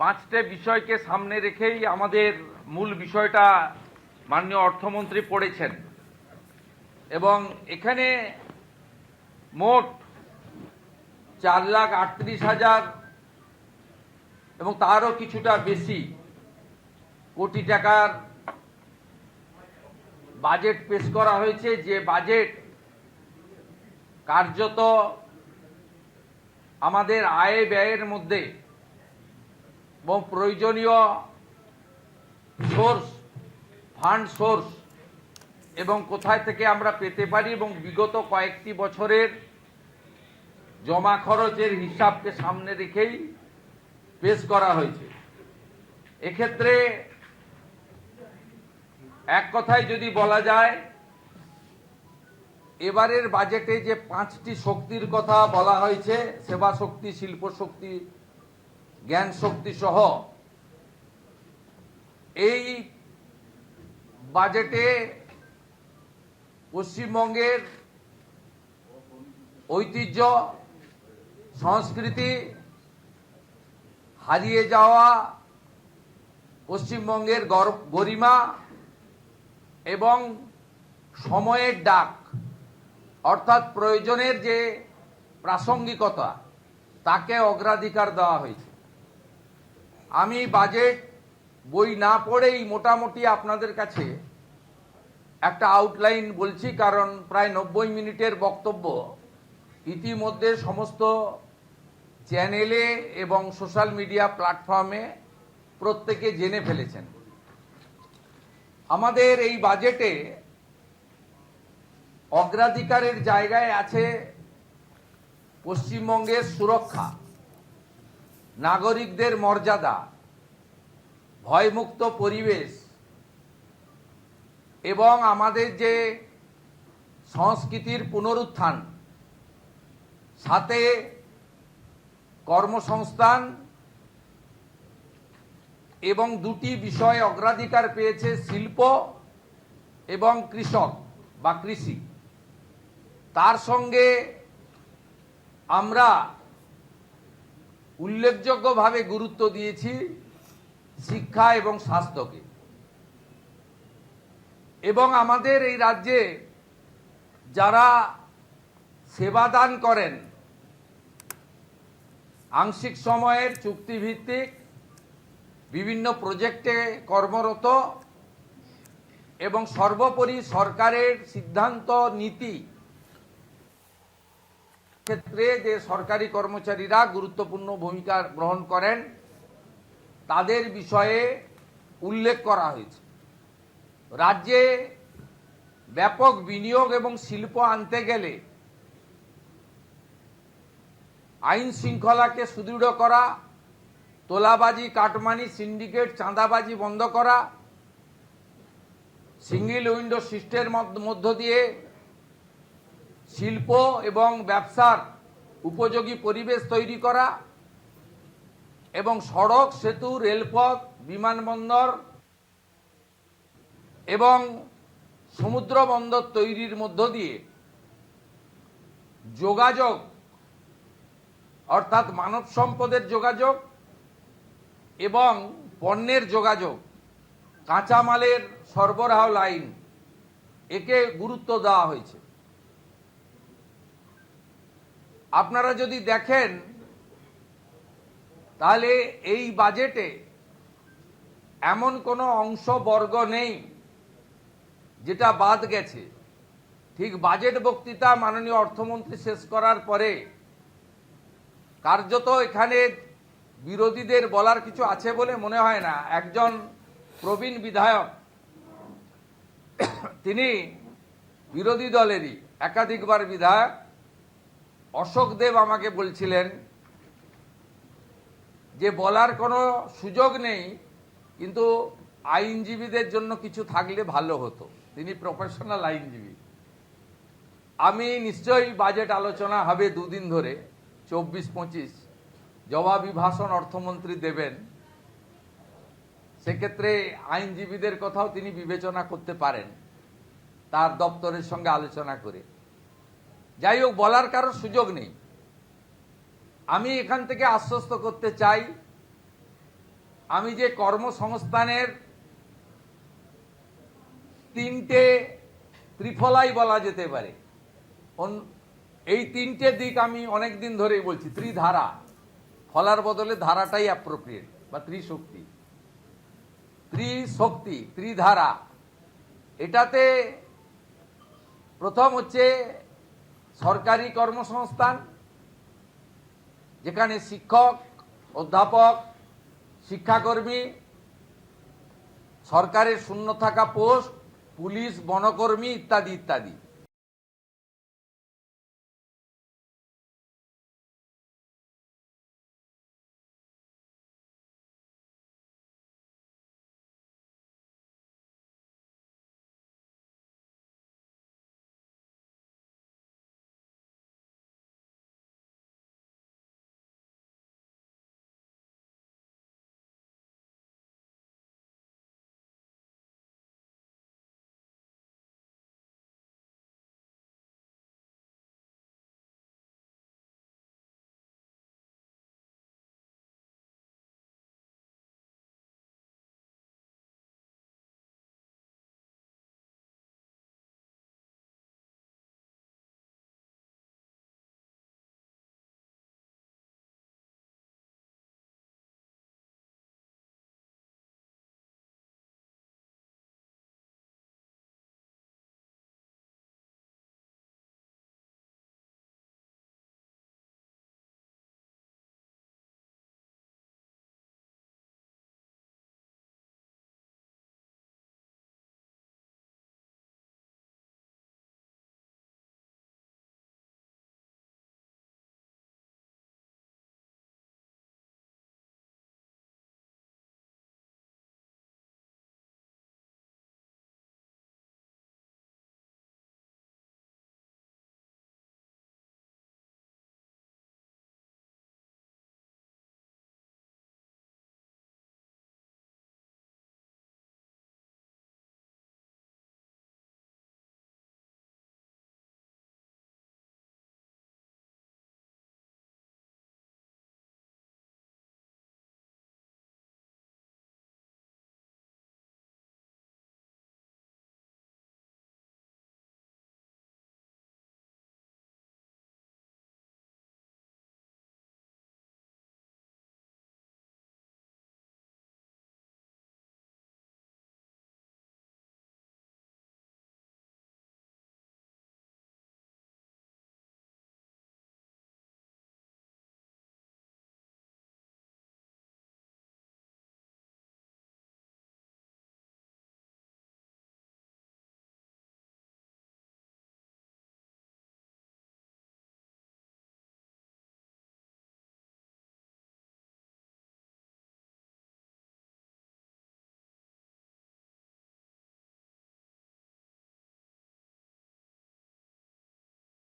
পাঁচটা বিষয়কে সামনে রেখেই আমাদের মূল বিষয়টা মাননীয় অর্থমন্ত্রী পড়েছেন এবং এখানে মোট 4,38,000 এবং তারও কিছুটা বেশি কোটি টাকার বাজেট পেশ করা হয়েছে, যে বাজেট কার্যত আমাদের আয় ব্যয়ের মধ্যে এবং প্রয়োজনীয় ফান্ড সোর্স এবং কোথায় থেকে আমরা পেতে পারি এবং বিগত কয়েকটি বছরের জমা খরচের হিসাবকে সামনে রেখেই পেশ করা হয়েছে। এক্ষেত্রে এক কথায় যদি বলা যায়, এবারের বাজেটে যে পাঁচটি শক্তির কথা বলা হয়েছে, সেবা শক্তি, শিল্প শক্তি, জ্ঞান শক্তি সহ, এই বাজেটে পশ্চিমবঙ্গের ঐতিহ্য, সংস্কৃতি, হারিয়ে যাওয়া পশ্চিমবঙ্গের গরিমা এবং সময়ের ডাক অর্থাৎ প্রয়োজনের যে প্রাসঙ্গিকতা, তাকে অগ্রাধিকার দেওয়া হয়েছে। আমি বাজেট বই না পড়েই মোটামুটি আপনাদের কাছে একটা আউটলাইন বলছি, কারণ প্রায় 90 মিনিটের বক্তব্য ইতিমধ্যে সমস্ত চ্যানেলে এবং সোশ্যাল মিডিয়া প্ল্যাটফর্মে প্রত্যেকে জেনে ফেলেছেন। আমাদের এই বাজেটে অগ্রাধিকারের জায়গায় আছে পশ্চিমবঙ্গের সুরক্ষা, নাগরিকদের মর্যাদা, ভয়মুক্ত পরিবেশ এবং আমাদের যে সংস্কৃতির পুনরুত্থান, সাথে কর্মসংস্থান এবং দুটি বিষয় অগ্রাধিকার পেয়েছে, শিল্প এবং কৃষক বা কৃষি। তার সঙ্গে আমরা উল্লেখযোগ্যভাবে গুরুত্ব দিয়েছি শিক্ষা এবং স্বাস্থ্যকে। এবং আমাদের এই রাজ্যে যারা সেবাদান করেন, আংশিক সময়ের চুক্তিভিত্তিক বিভিন্ন প্রজেক্টে কর্মরত এবং সর্বোপরি সরকারের সিদ্ধান্ত নীতি ক্ষেত্রে যে সরকারি কর্মচারীরা গুরুত্বপূর্ণ ভূমিকা গ্রহণ করেন, তাদের বিষয়ে উল্লেখ করা হয়েছে। রাজ্যে ব্যাপক বিনিয়োগ এবং শিল্প আনতে গেলে আইন শৃঙ্খলাকে সুদৃঢ় করা, তোলাবাজি, কাটমানি, সিন্ডিকেট, চাঁদাবাজি বন্ধ করা, সিঙ্গেল উইন্ডো সিস্টেমের মধ্য দিয়ে শিল্প এবং ব্যবসার উপযোগী পরিবেশ তৈরি করা এবং সড়ক, সেতু, রেলপথ, বিমানবন্দর এবং সমুদ্র বন্দর তৈরির মধ্য দিয়ে যোগাযোগ অর্থাৎ মানব সম্পদের যোগাযোগ এবং পণ্যের যোগাযোগ, কাঁচামালের সরবরাহ লাইন, একে গুরুত্ব দেওয়া হয়েছে। আপনারা যদি দেখেন তাহলে এই বাজেটে এমন কোনো অংশবর্গ নেই যেটা বাদ গেছে। ঠিক বাজেট বক্তৃতা মাননীয় অর্থমন্ত্রী শেষ করার পরে কার্যত এখানে বিরোধীদের বলার কিছু আছে বলে মনে হয় না। একজন প্রবীণ বিধায়ক, তিনি বিরোধী দলেরই একাধিকবার বিধায়ক, অশোক দেব, আমাকে বলছিলেন যে বলার কোনো সুযোগ নেই, কিন্তু আইনজীবীদের জন্য কিছু থাকলে ভালো হতো। তিনি প্রফেশনাল আইনজীবী। আমি নিশ্চয়ই বাজেট আলোচনা হবে দুদিন ধরে, 24-25 জবাবি ভাষণ অর্থমন্ত্রী দেবেন, সেক্ষেত্রে আইনজীবীদের কথাও তিনি বিবেচনা করতে পারেন তার দপ্তরের সঙ্গে আলোচনা করে। যাই হোক, বলার কারোর সুযোগ নেই। আমি এখান থেকে আশ্বস্ত করতে চাই আমি যে কর্মসংস্থানের তিনটে ত্রিফলাই বলা যেতে পারে, এই তিনটে দিক আমি অনেক দিন ধরেই বলছি। ত্রিধারা, ফলার বদলে ধারাটাই অ্যাপ্রোপ্রিয়েট, বা ত্রিশক্তি, ত্রিধারা। এটাতে প্রথম হচ্ছে সরকারি কর্মসংস্থান, যেখানে শিক্ষক, অধ্যাপক, শিক্ষাকর্মী, সরকারের শূন্য থাকা পোস্ট, পুলিশ, বনকর্মী ইত্যাদি ইত্যাদি।